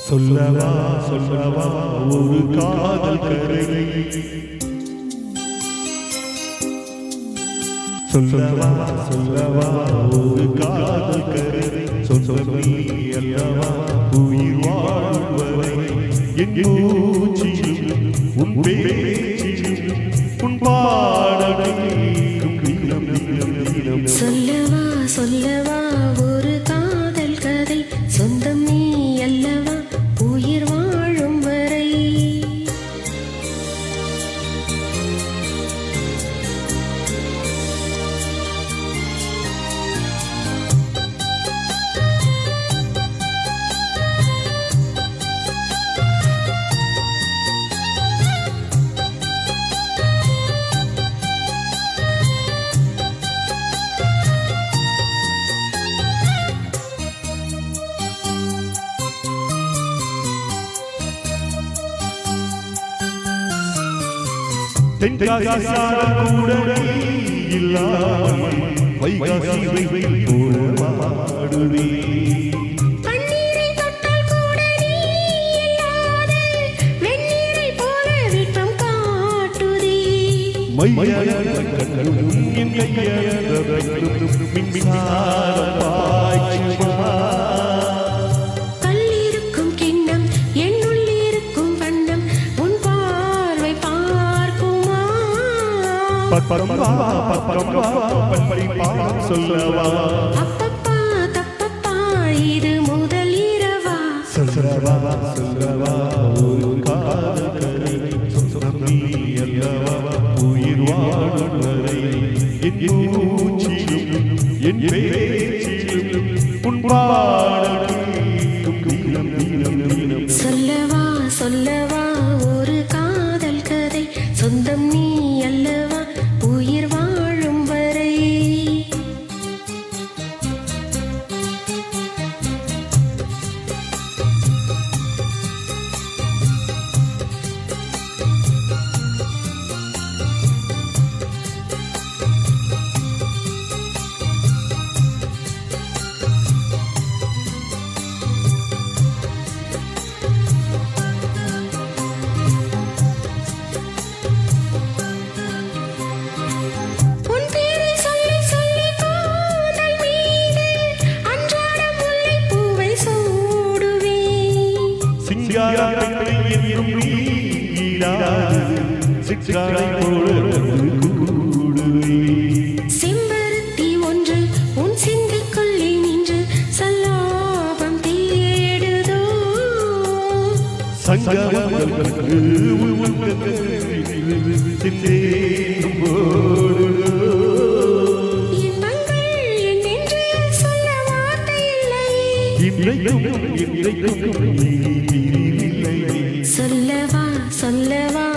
சொல்லவா சொல்லவா ஒரு காதல் கதை சொல்லவா சொல்லவா ஒரு காதல் கதை சொல்லி அல்லவா உயிர் வாழ்வரை என் மூச்சிலும் உன் பேச்சிலும் உன் பாடலும் சொல்லவா சொல்லவா ஒரு காதல் கதை சொந்தம் நீ அல்லவா உயிர் வாழும் வரை தென்காசி சாரக்கூட இல்லாமல் வைகாசி வெயில் போல பாடுவே பன்னீரை தொட்டால் கூட நீ இல்லாத வெந்நீரை போல விட்டம் காட்டுதே மையலும் என் கையலும் மின்சாரம் பாய்ச்சுமா கல்லிருக்கும் கிண்ணம் என்னுள் இருக்கும் வண்ணம் உன் பார்வை பார்க்குமா சொல்லவா அப்பப்பா தப்பப்பா இது முதல் இரவா சொல்லவா சொல்லவா ஒரு காதல் கதை சொந்தம் நீ அல்லவா உயிர் வாழும் வரை என் மூச்சிலும் என் பேச்சிலும் உன் பாடலும் சொல்லவா சொல்லவா ஒரு காதல் கதை சொந்தம் நீ அல்லவா உயிர் வாழும் வரை உன் பேரை சொல்லி சொல்லி காதல் மீது அன்றாடம் முல்லை பூவை சூடுவேன் சிங்காரத்தை என்னும் நீடாது சிக்காரை போல கூடுவே செம்பருத்தி ஒன்று உன் சிந்தைக்குள்ளே நின்று சல்லாபம் தேடுதோ சங்கமங்களுக்கு சிந்தேனும் போடுதோ இன்பங்கள் என்னென்று சொல்ல வார்த்தை இல்லை இன்றைக்கும் இல்லை சொல்லவா சொல்லவா